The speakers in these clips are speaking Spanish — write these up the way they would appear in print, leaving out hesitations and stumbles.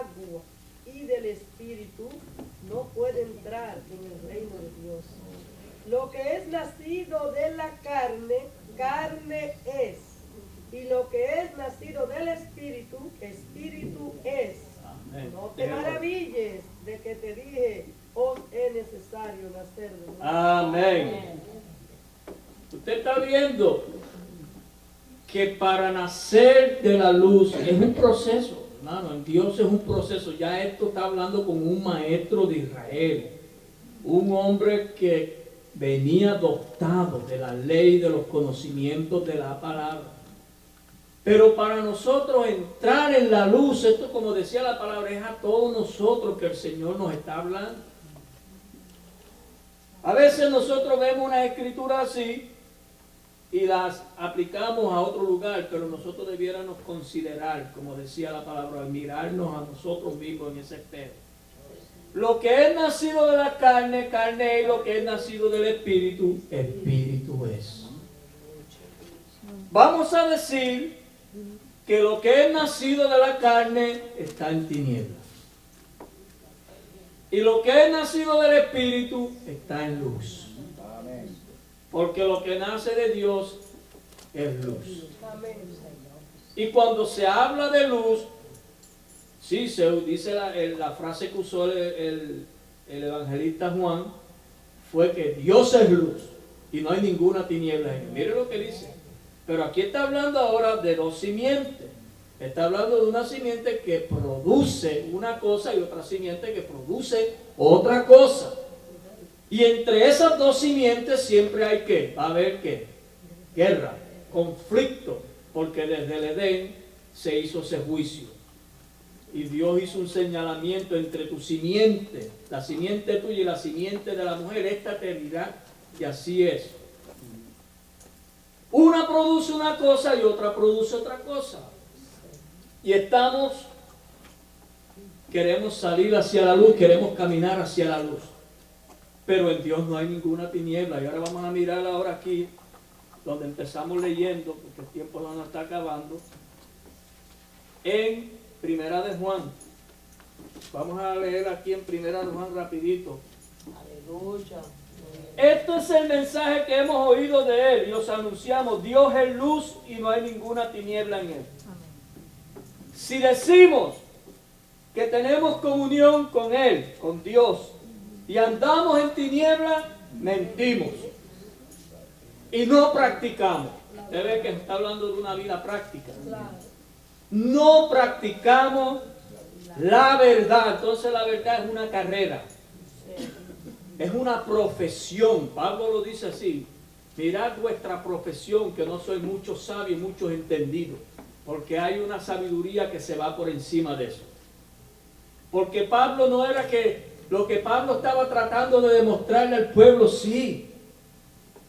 agua y del Espíritu no puede entrar en el reino de Dios. Lo que es nacido de la carne, carne es. Y lo que es nacido del Espíritu, Espíritu es. Amén. No te maravilles de que te dije, os es necesario nacer de nuevo. Amén. Usted está viendo que para nacer de la luz es un proceso, hermano. En Dios es un proceso. Ya esto está hablando con un maestro de Israel, un hombre que venía dotado de la ley, de los conocimientos de la palabra. Pero para nosotros entrar en la luz, esto como decía la palabra, es a todos nosotros que el Señor nos está hablando. A veces nosotros vemos una escritura así y las aplicamos a otro lugar, pero nosotros debiéramos considerar, como decía la palabra, mirarnos a nosotros mismos en ese espejo. Lo que es nacido de la carne, carne es, y lo que es nacido del Espíritu, Espíritu es. Vamos a decir que lo que es nacido de la carne está en tinieblas. Y lo que es nacido del Espíritu está en luz. Porque lo que nace de Dios es luz. Y cuando se habla de luz, sí, se dice la frase que usó el evangelista Juan, fue que Dios es luz y no hay ninguna tiniebla en él. Mire lo que dice. Pero aquí está hablando ahora de dos simientes. Está hablando de una simiente que produce una cosa y otra simiente que produce otra cosa. Y entre esas dos simientes siempre hay que, va a haber que, guerra, conflicto, porque desde el Edén se hizo ese juicio. Y Dios hizo un señalamiento entre tu simiente, la simiente tuya y la simiente de la mujer, esta te dirá, y así es. Una produce una cosa y otra produce otra cosa. Y queremos salir hacia la luz, queremos caminar hacia la luz. Pero en Dios no hay ninguna tiniebla. Y ahora vamos a mirar ahora aquí, donde empezamos leyendo, porque el tiempo no nos está acabando, en Primera de Juan. Vamos a leer aquí en Primera de Juan rapidito. Aleluya. Esto es el mensaje que hemos oído de Él y os anunciamos. Dios es luz y no hay ninguna tiniebla en Él. Si decimos que tenemos comunión con Él, con Dios, y andamos en tiniebla, mentimos. Y no practicamos. Usted ve que está hablando de una vida práctica. No practicamos la verdad. Entonces la verdad es una carrera. Es una profesión. Pablo lo dice así. Mirad vuestra profesión, que no sois muchos sabios, muchos entendidos. Porque hay una sabiduría que se va por encima de eso. Porque Pablo no era que lo que Pablo estaba tratando de demostrarle al pueblo, sí.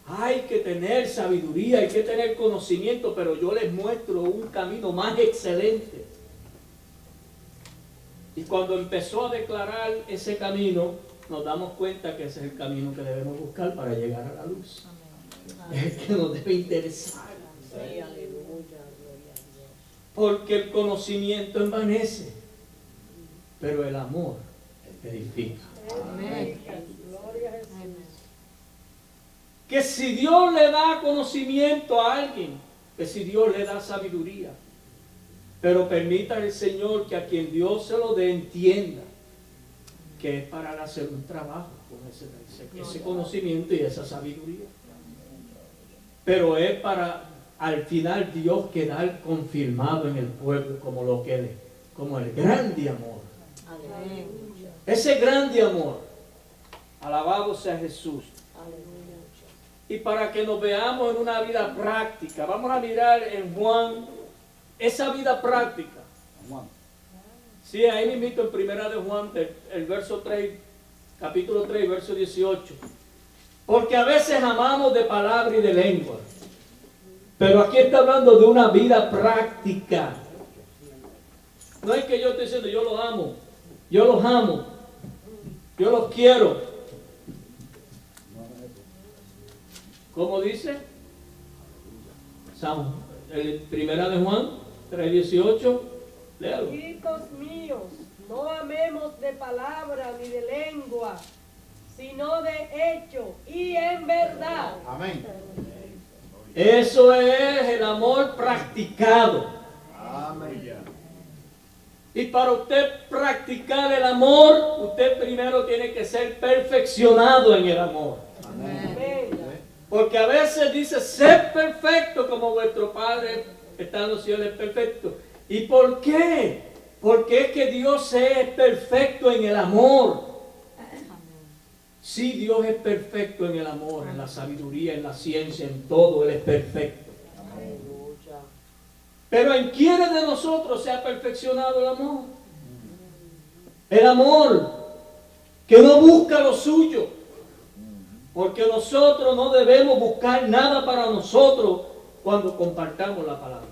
Hay que tener sabiduría, hay que tener conocimiento, pero yo les muestro un camino más excelente. Y cuando empezó a declarar ese camino, nos damos cuenta que ese es el camino que debemos buscar para llegar a la luz. Es el que nos debe interesar. Porque el conocimiento envanece, pero el amor edifica. Amén. Que si Dios le da conocimiento a alguien, que si Dios le da sabiduría, pero permita el Señor que a quien Dios se lo dé entienda que es para hacer un trabajo con ese conocimiento y esa sabiduría. Pero es para al final Dios quedar confirmado en el pueblo como lo que Él es, como el grande amor. Amén. Ese grande amor. Alabado sea Jesús. Y para que nos veamos en una vida práctica, vamos a mirar en Juan, esa vida práctica. Sí, ahí me invito en Primera de Juan, el verso 3, capítulo 3, verso 18. Porque a veces amamos de palabra y de lengua. Pero aquí está hablando de una vida práctica. No es que yo esté diciendo, yo los amo, yo los amo, yo los quiero. ¿Cómo dice? Primera de Juan 3:18. Léalo. Hijitos míos, palabra ni de lengua, sino de hecho y en verdad. Amén. Eso es el amor practicado. Amén. Y para usted practicar el amor, usted primero tiene que ser perfeccionado en el amor. Amén. Porque a veces dice, sed perfecto como vuestro Padre está en los cielos, es perfecto. ¿Y por qué? Porque es que Dios es perfecto en el amor. Sí, Dios es perfecto en el amor, en la sabiduría, en la ciencia, en todo, Él es perfecto. Pero ¿en quiénes de nosotros se ha perfeccionado el amor? El amor que no busca lo suyo. Porque nosotros no debemos buscar nada para nosotros cuando compartamos la palabra.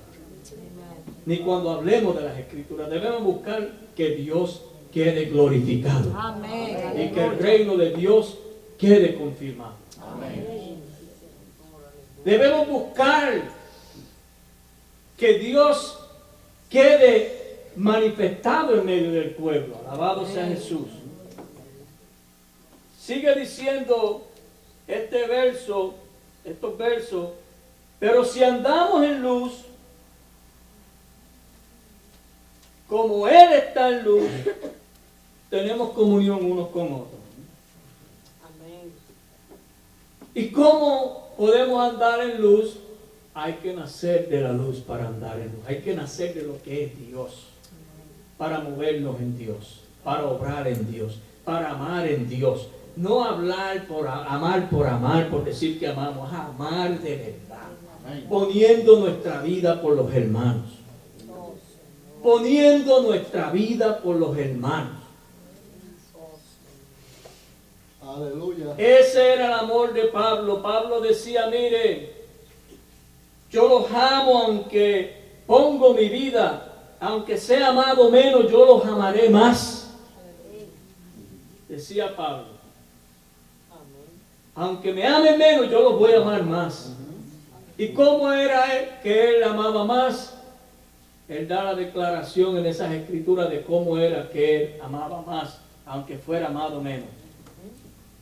Ni cuando hablemos de las Escrituras. Debemos buscar que Dios quede glorificado. Amén. Y que el reino de Dios quede confirmado. Amén. Debemos buscar que Dios quede manifestado en medio del pueblo. Alabado sea Jesús. Sigue diciendo estos versos, pero si andamos en luz, como Él está en luz, tenemos comunión unos con otros. Amén. ¿Y cómo podemos andar en luz? Hay que nacer de la luz para andar en luz. Hay que nacer de lo que es Dios. Para movernos en Dios. Para obrar en Dios. Para amar en Dios. No hablar por amar, por decir que amamos. Amar de verdad. Amén. Poniendo nuestra vida por los hermanos. Poniendo nuestra vida por los hermanos. Aleluya. Ese era el amor de Pablo. Pablo decía, mire, yo los amo aunque pongo mi vida, aunque sea amado menos, yo los amaré más. Decía Pablo. Aunque me amen menos, yo los voy a amar más. ¿Y cómo era él que él amaba más? Él da la declaración en esas escrituras de cómo era que él amaba más, aunque fuera amado menos.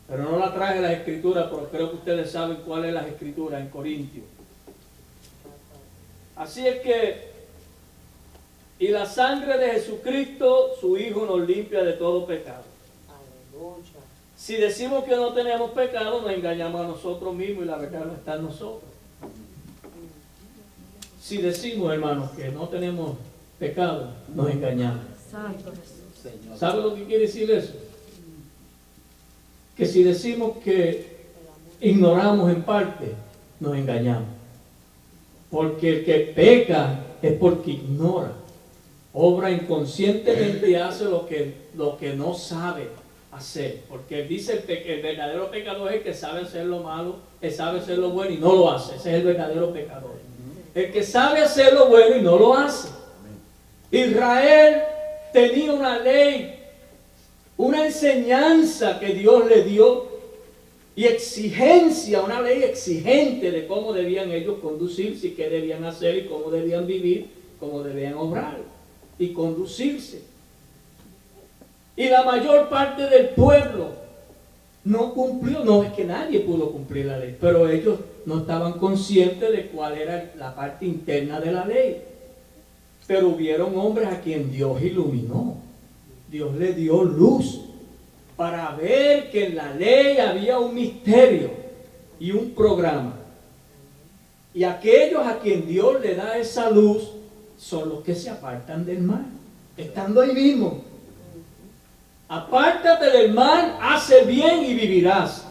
Pero no la traje las escrituras, pero creo que ustedes saben cuál es las escrituras en Corintios. Así es que, y la sangre de Jesucristo, su Hijo, nos limpia de todo pecado. Si decimos que no tenemos pecado, nos engañamos a nosotros mismos y la verdad no está en nosotros. Si decimos, hermanos, que no tenemos pecado, nos engañamos. ¿Sabe lo que quiere decir eso? Que si decimos que ignoramos en parte, nos engañamos. Porque el que peca es porque ignora. Obra inconscientemente y hace lo que no sabe hacer. Porque él dice que el verdadero pecador es el que sabe hacer lo malo, que sabe hacer lo bueno y no lo hace. Ese es el verdadero pecador. El que sabe hacer lo bueno y no lo hace. Israel tenía una ley, una enseñanza que Dios le dio y exigencia, una ley exigente de cómo debían ellos conducirse y qué debían hacer y cómo debían vivir, cómo debían obrar y conducirse. Y la mayor parte del pueblo no cumplió, no es que nadie pudo cumplir la ley, pero ellos no estaban conscientes de cuál era la parte interna de la ley. Pero hubieron hombres a quien Dios iluminó. Dios le dio luz para ver que en la ley había un misterio y un programa. Y aquellos a quien Dios le da esa luz son los que se apartan del mal, estando ahí mismo. Apártate del mal, hace bien y vivirás.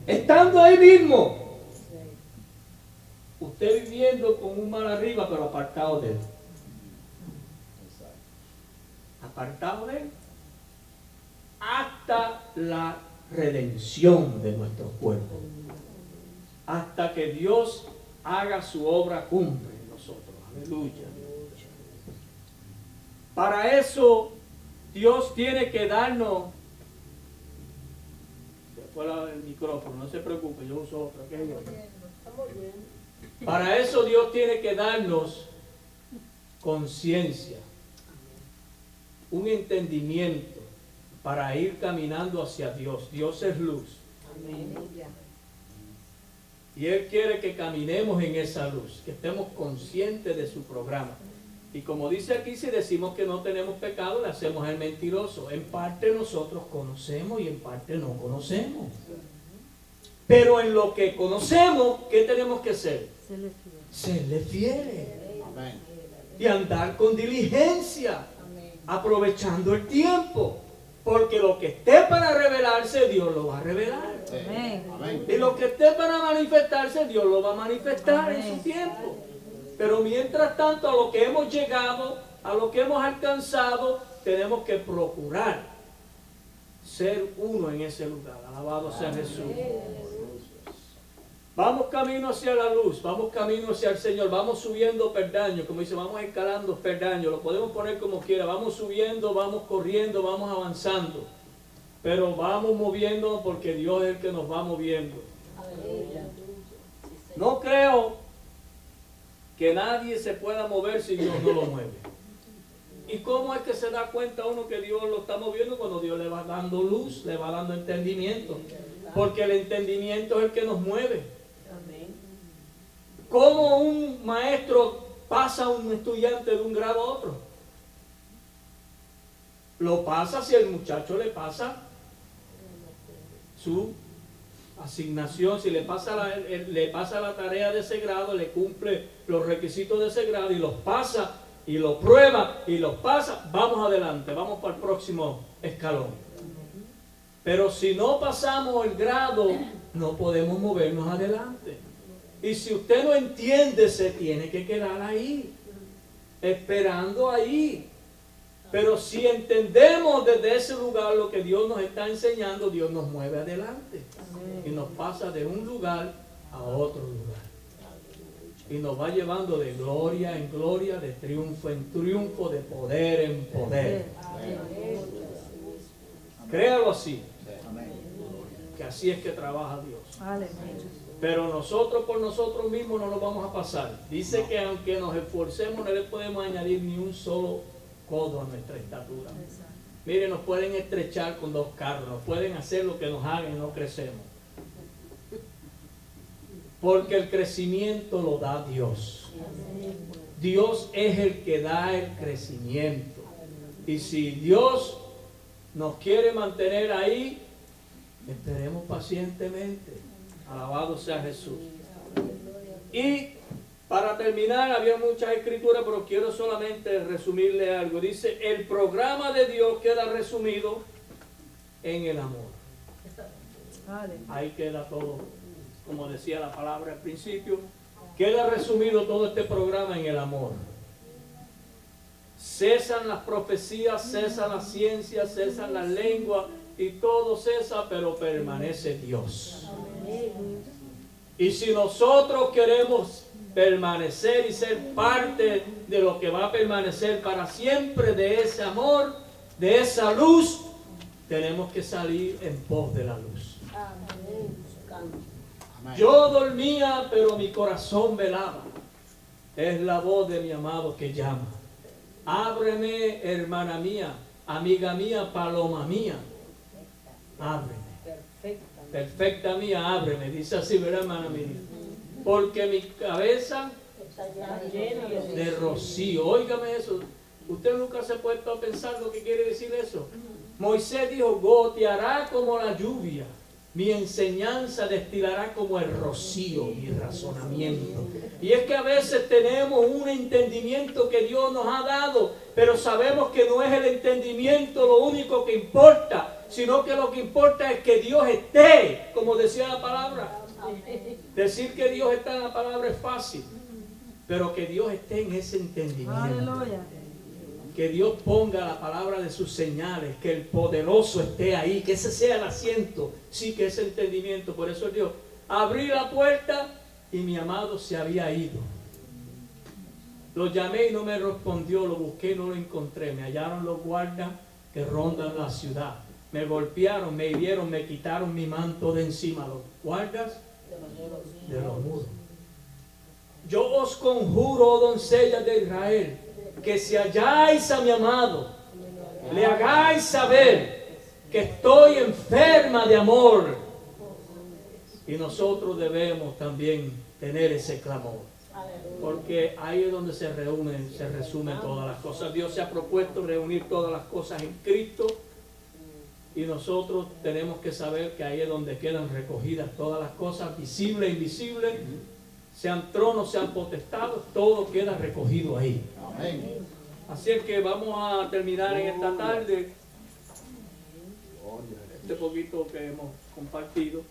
Estando ahí mismo. Usted viviendo con un mal arriba, pero apartado de él. Apartado de él. Hasta la redención de nuestros cuerpos. Hasta que Dios haga su obra cumple en nosotros. Aleluya. Para eso Dios tiene que darnos. Después el micrófono, no se preocupe, yo uso otro. Para eso Dios tiene que darnos conciencia, un entendimiento para ir caminando hacia Dios. Dios es luz. Amén. Y Él quiere que caminemos en esa luz, que estemos conscientes de su programa. Y como dice aquí, si decimos que no tenemos pecado, le hacemos el mentiroso. En parte nosotros conocemos y en parte no conocemos. Pero en lo que conocemos, ¿qué tenemos que hacer? Serle fieles. Amén. Y andar con diligencia, aprovechando el tiempo. Porque lo que esté para revelarse, Dios lo va a revelar. Amén. Amén. Y lo que esté para manifestarse, Dios lo va a manifestar en su tiempo. Pero mientras tanto, a lo que hemos llegado, a lo que hemos alcanzado, tenemos que procurar ser uno en ese lugar. Alabado sea Jesús. Vamos camino hacia la luz, vamos camino hacia el Señor, vamos subiendo peldaños, como dice, vamos escalando peldaños, lo podemos poner como quiera, vamos subiendo, vamos corriendo, vamos avanzando, pero vamos moviéndonos porque Dios es el que nos va moviendo. No creo que nadie se pueda mover si Dios no lo mueve. ¿Y cómo es que se da cuenta uno que Dios lo está moviendo? Cuando Dios le va dando luz, le va dando entendimiento, porque el entendimiento es el que nos mueve. ¿Cómo un maestro pasa a un estudiante de un grado a otro? Lo pasa si el muchacho le pasa su asignación, si le pasa la tarea de ese grado, le cumple los requisitos de ese grado y los pasa y lo prueba y los pasa, vamos adelante, vamos para el próximo escalón. Pero si no pasamos el grado, no podemos movernos adelante. Y si usted no entiende, se tiene que quedar ahí, esperando ahí. Pero si entendemos desde ese lugar lo que Dios nos está enseñando, Dios nos mueve adelante. Y nos pasa de un lugar a otro lugar. Y nos va llevando de gloria en gloria, de triunfo en triunfo, de poder en poder. Créalo así. Que así es que trabaja Dios. Pero nosotros por nosotros mismos no nos vamos a pasar. Dice que aunque nos esforcemos, no le podemos añadir ni un solo codo a nuestra estatura. Miren, nos pueden estrechar con 2 carros, nos pueden hacer lo que nos hagan y no crecemos. Porque el crecimiento lo da Dios. Dios es el que da el crecimiento. Y si Dios nos quiere mantener ahí, esperemos pacientemente. Alabado sea Jesús. Y para terminar, había muchas escrituras, pero quiero solamente resumirle algo. Dice, el programa de Dios queda resumido en el amor. Ahí queda todo, como decía la palabra al principio, queda resumido todo este programa en el amor. Cesan las profecías, cesan las ciencias, cesan las lenguas y todo cesa, pero permanece Dios. Y si nosotros queremos permanecer y ser parte de lo que va a permanecer para siempre, de ese amor, de esa luz, tenemos que salir en pos de la luz. Yo dormía, pero mi corazón velaba. Es la voz de mi amado que llama. Ábreme, hermana mía, amiga mía, paloma mía. Ábreme. Perfecta mía, ábreme. Dice así, ¿verdad, hermana mía? Porque mi cabeza de rocío. Óigame eso. Usted nunca se ha puesto a pensar lo que quiere decir eso. Moisés dijo, goteará como la lluvia. Mi enseñanza destilará como el rocío, mi razonamiento. Y es que a veces tenemos un entendimiento que Dios nos ha dado, pero sabemos que no es el entendimiento lo único que importa, sino que lo que importa es que Dios esté, como decía la palabra. Decir que Dios está en la palabra es fácil, pero que Dios esté en ese entendimiento. Aleluya. Que Dios ponga la palabra de sus señales, que el poderoso esté ahí, que ese sea el asiento, sí, que ese entendimiento. Por eso Dios, abrí la puerta y mi amado se había ido. Lo llamé y no me respondió, lo busqué y no lo encontré. Me hallaron los guardas que rondan la ciudad. Me golpearon, me hirieron, me quitaron mi manto de encima. Los guardas de los muros. Yo os conjuro, oh doncellas de Israel, que si halláis a mi amado, le hagáis saber que estoy enferma de amor. Y nosotros debemos también tener ese clamor, porque ahí es donde se resumen todas las cosas. Dios se ha propuesto reunir todas las cosas en Cristo, y nosotros tenemos que saber que ahí es donde quedan recogidas todas las cosas, visibles e invisibles, sean tronos, sean potestades, todo queda recogido ahí. Amén. Así es que vamos a terminar en esta tarde este poquito que hemos compartido,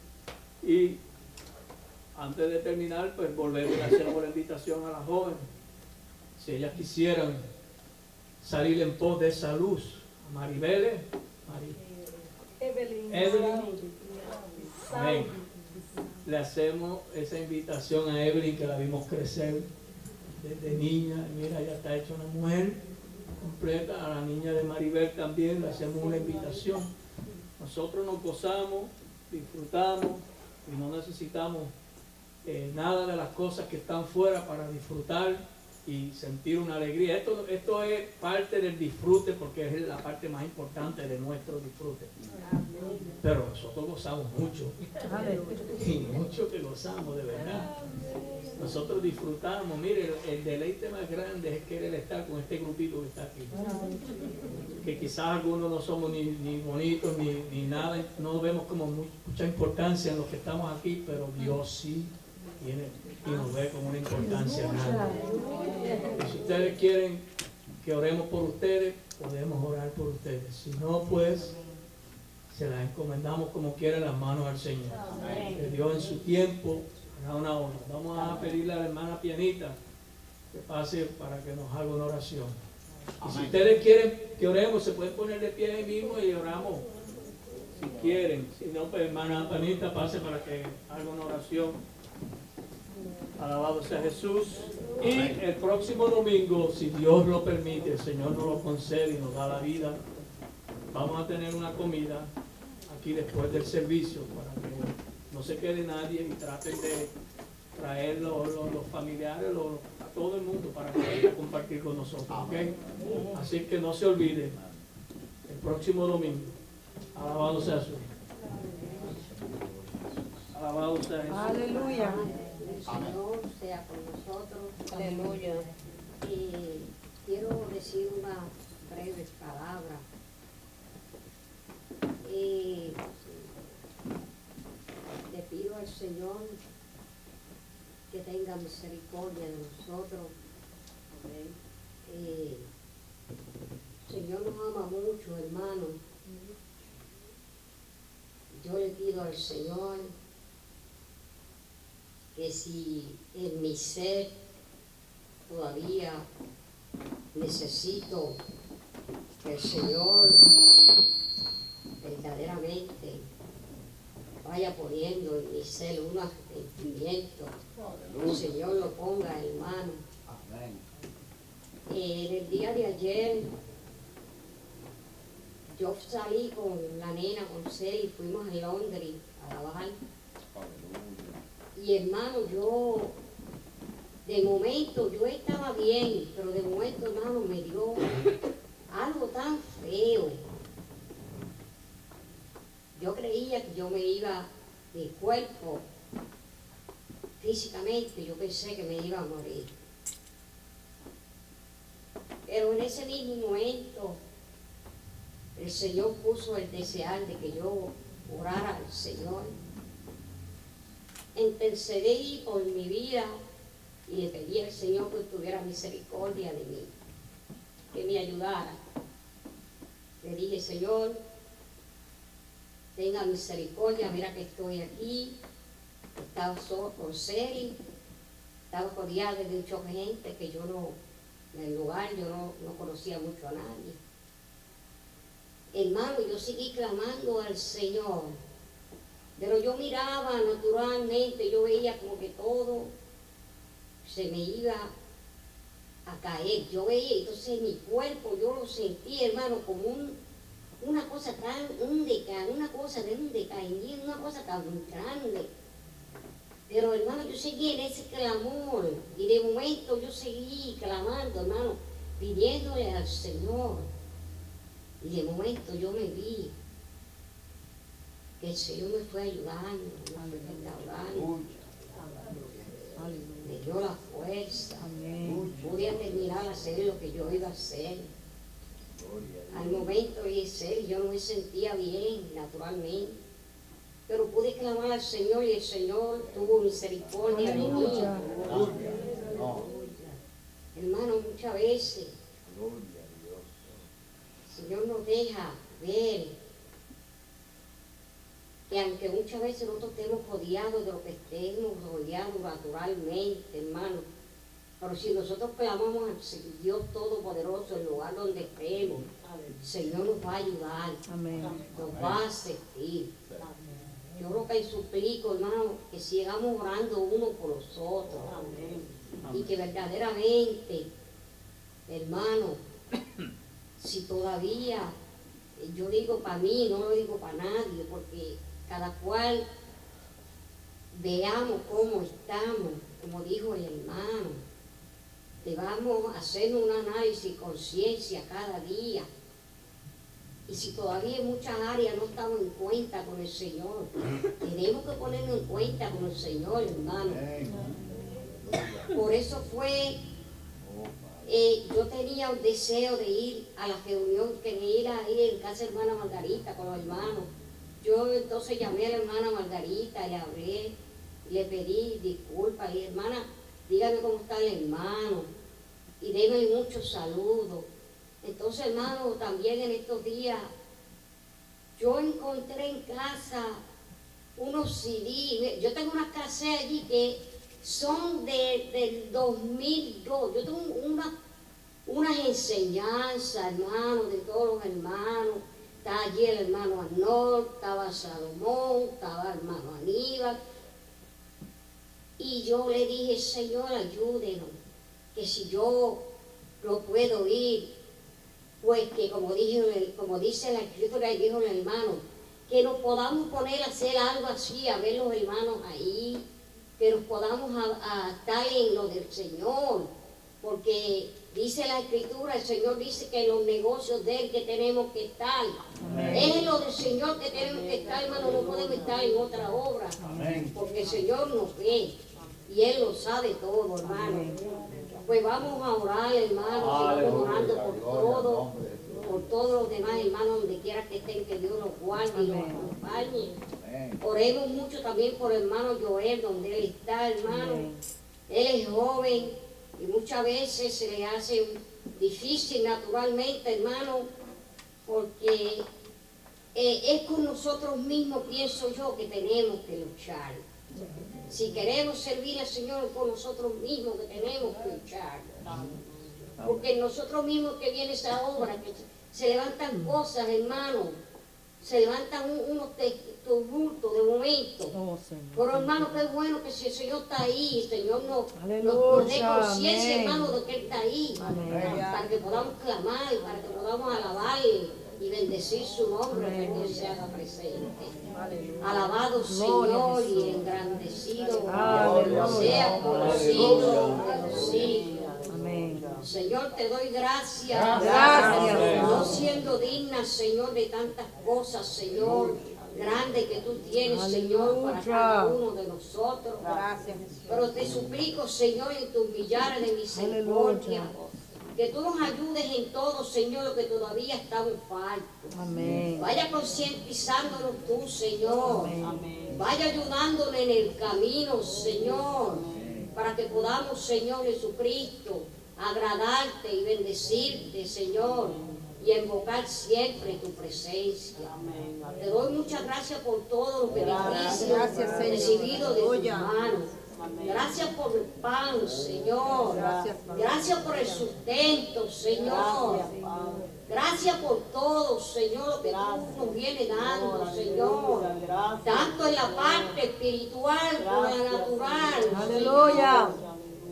y antes de terminar, pues volvemos a hacer una invitación a las jóvenes, si ellas quisieran salir en pos de esa luz. A Maribel, Evelyn. amén. Le hacemos esa invitación a Evelyn, que la vimos crecer desde niña. Mira, ya está hecha una mujer completa. A la niña de Maribel también le hacemos una invitación. Nosotros nos gozamos, disfrutamos y no necesitamos nada de las cosas que están fuera para disfrutar y sentir una alegría. Esto es parte del disfrute, porque es la parte más importante de nuestro disfrute. Pero nosotros gozamos mucho, y mucho que gozamos, de verdad. Nosotros disfrutamos. Mire, el deleite más grande es querer estar con este grupito que está aquí. Que quizás algunos no somos ni bonitos ni nada, no vemos como mucha importancia en los que estamos aquí, pero Dios sí tiene y nos ve con una importancia grande. Y si ustedes quieren que oremos por ustedes, podemos orar por ustedes. Si no, pues se las encomendamos como quiera en las manos al Señor. Que Dios en su tiempo hará una obra. Vamos a pedirle a la hermana pianita que pase para que nos haga una oración. Y si ustedes quieren que oremos, se pueden poner de pie ahí mismo y oramos. Si quieren. Si no, pues hermana pianita, pase para que haga una oración. Alabado sea Jesús. Y el próximo domingo, si Dios lo permite, el Señor nos lo concede y nos da la vida, vamos a tener una comida aquí después del servicio, para que no se quede nadie, y traten de traer los familiares, a todo el mundo, para que venga a compartir con nosotros, ¿ok? Así que no se olviden, el próximo domingo. Alabado sea Jesús. Alabado sea Jesús. Aleluya. El Señor sea con nosotros. Aleluya. Quiero decir una breve palabra. Le pido al Señor que tenga misericordia de nosotros. El Señor nos ama mucho, hermano. Yo le pido al Señor que si en mi ser todavía necesito que el Señor verdaderamente vaya poniendo en mi ser un arrepentimiento, el Señor lo ponga, hermano. En el día de ayer yo salí con la nena, con Celi, fuimos a Londres a trabajar. Y hermano, de momento yo estaba bien, pero de momento, hermano, me dio algo tan feo. Yo creía que yo me iba de cuerpo, físicamente, yo pensé que me iba a morir. Pero en ese mismo momento, el Señor puso el desear de que yo orara al Señor. Intercedí por mi vida y le pedí al Señor que tuviera misericordia de mí, que me ayudara. Le dije, Señor, tenga misericordia, mira que estoy aquí. Estaba solo con Celi, estaba rodeada de mucha gente que yo no, en el lugar yo no conocía mucho a nadie. Hermano, yo seguí clamando al Señor. Pero yo miraba naturalmente, yo veía como que todo se me iba a caer. Yo veía, entonces mi cuerpo, yo lo sentí, hermano, como una cosa una cosa de un decaimiento, una cosa tan grande. Pero hermano, yo seguí en ese clamor, y de momento yo seguí clamando, hermano, pidiéndole al Señor. Y de momento yo me vi que el Señor me fue ayudando, me fue restaurando, me dio la fuerza, pude terminar a hacer lo que yo iba a hacer. Al momento de ser, yo no me sentía bien, naturalmente, pero pude clamar al Señor y el Señor tuvo misericordia de mí. Hermano, muchas veces el Señor nos deja ver que aunque muchas veces nosotros estemos rodeados de lo que estemos rodeados naturalmente, hermano, pero si nosotros clamamos al Dios Todopoderoso en el lugar donde estemos, el Señor nos va a ayudar, nos va a asistir. Yo lo que suplico, hermano, que sigamos orando uno por los otros. Y que verdaderamente, hermano, si todavía, yo digo para mí, no lo digo para nadie, porque cada cual veamos cómo estamos, como dijo el hermano, debamos hacer un análisis, conciencia cada día. Y si todavía en muchas áreas no estamos en cuenta con el Señor, tenemos que ponernos en cuenta con el Señor, hermano. Por eso fue, yo tenía un deseo de ir a la reunión, quería ir ahí en casa de hermana Margarita con los hermanos. Yo entonces llamé a la hermana Margarita, le hablé, le pedí disculpas, y hermana, dígame cómo está el hermano, y déme muchos saludos. Entonces, hermano, también en estos días, yo encontré en casa unos CD, yo tengo unas cassettes allí que son del 2002, yo tengo unas enseñanzas, hermano, de todos los hermanos. Está allí el hermano Arnold, estaba Salomón, estaba el hermano Aníbal. Y yo le dije, Señor, ayúdenos, que si yo no puedo ir, pues que como dice la Escritura y dijo el hermano, que nos podamos poner a hacer algo así, a ver los hermanos ahí, que nos podamos a estar en lo del Señor, porque dice la Escritura, el Señor dice que en los negocios de Él que tenemos que estar. Amén. Es en lo del Señor que tenemos que estar, hermano, no podemos estar en otra obra. Amén. Porque el Señor nos ve y Él lo sabe todo, hermano. Amén. Pues vamos a orar, hermano, sigamos orando por todos los demás hermanos, donde quiera que estén, que Dios los guarde y los acompañe. Amén. Oremos mucho también por el hermano Joel, donde él está, hermano. Amén. Él es joven y muchas veces se le hace difícil naturalmente, hermano, porque es con nosotros mismos, pienso yo, que tenemos que luchar. Si queremos servir al Señor, es con nosotros mismos que tenemos que luchar. Porque nosotros mismos que viene esa obra, que se levantan cosas, hermano, se levantan unos tumultos de momento. Pero hermano, qué bueno que si el Señor está ahí, el Señor nos dé conciencia, hermano, de que Él está ahí. Para que podamos clamar, para que podamos alabar y bendecir su nombre, que Dios se haga presente. Alabado Señor y engrandecido sea por los siglos de los siglos. Señor, te doy gracias. Gracias. No siendo digna, Señor, de tantas cosas, Señor, grande que tú tienes, Señor, para cada uno de nosotros. Gracias. Pero te suplico, Señor, en tus millares de misericordia, que tú nos ayudes en todo, Señor, lo que todavía estamos faltos. Amén. Vaya concientizándonos tú, Señor. Amén. Vaya ayudándonos en el camino, Señor, para que podamos, Señor Jesucristo, agradarte y bendecirte, Señor, y invocar siempre tu presencia. Amén. Te doy muchas gracias por todo lo que has recibido de tus manos. Gracias por el pan, Señor. Gracias por el sustento, Señor. Gracias por todo, Señor, lo que tú nos vienes dando, Señor. Tanto en la parte espiritual como en la natural. Aleluya.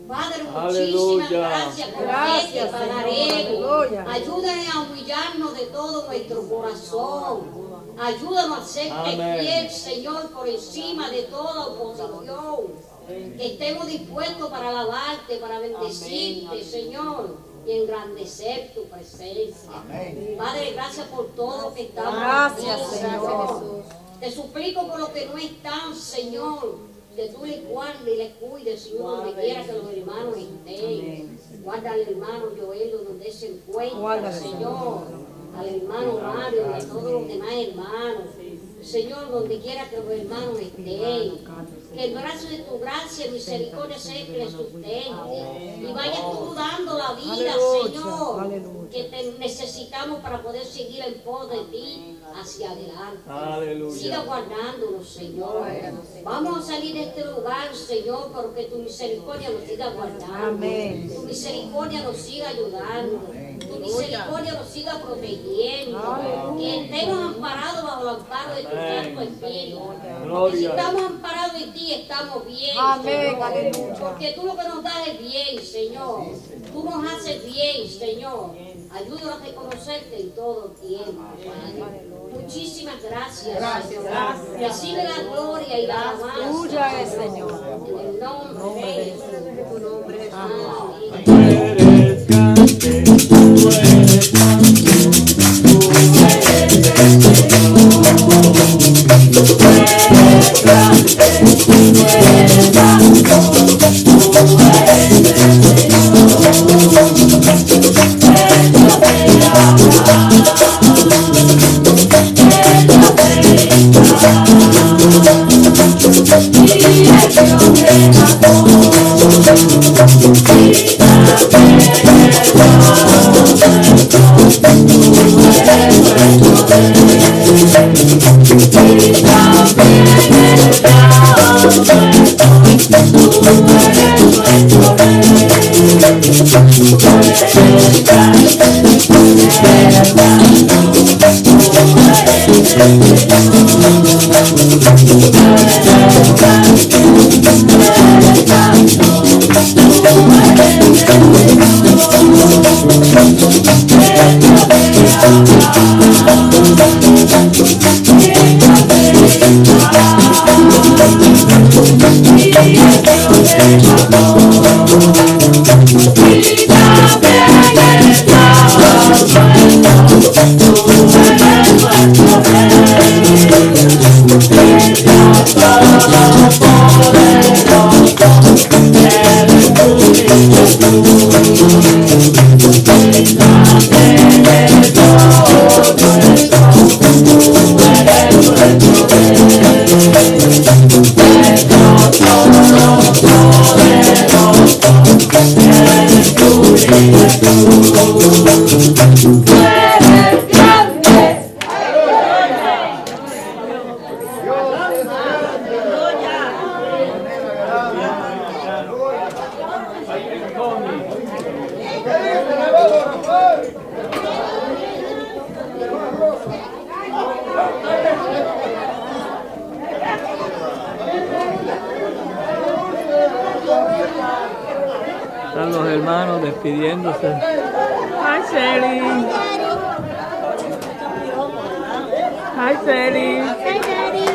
Padre, muchísimas gracias por este pagaremos. Ayúdanos a humillarnos de todo nuestro corazón. Ayúdanos a serte fiel, Señor, por encima de toda oposición. Que estemos dispuestos para alabarte, para bendecirte, Señor, y engrandecer tu presencia. Amén. Padre, gracias por todo que estamos aquí, Señor. Te suplico por los que no están, Señor, que tú les guardes y les cuides, Señor, donde quiera que los hermanos estén. Guarda al hermano Joel donde se encuentra, Señor. Al hermano Mario y a todos los demás hermanos. Señor, donde quiera que los hermanos estén, que el brazo de tu gracia y misericordia sea que les sustente y vaya tú dando la vida, Señor, que te necesitamos para poder seguir en pos de ti hacia adelante. Aleluya. Siga guardándonos, Señor. Vamos a salir de este lugar, Señor, porque tu misericordia nos siga guardando. Tu misericordia nos siga ayudando. Tu misericordia nos siga protegiendo. Que estemos amparados bajo el amparo de tu Santo Espíritu. Porque si estamos amparados en ti, estamos bien. Señor. Porque tú lo que nos das es bien, Señor. Tú nos haces bien, Señor. Ayúdanos a reconocerte en todo tiempo, Padre. Muchísimas gracias, Señor. Recibe la gloria y la alabanza. Tuya es, Señor. En el nombre de Jesús. Tu nombre es Amén. Tú eres grande, tú eres santo, tú eres Están los hermanos despidiéndose. Hi, Shelly. Hi, Shelly.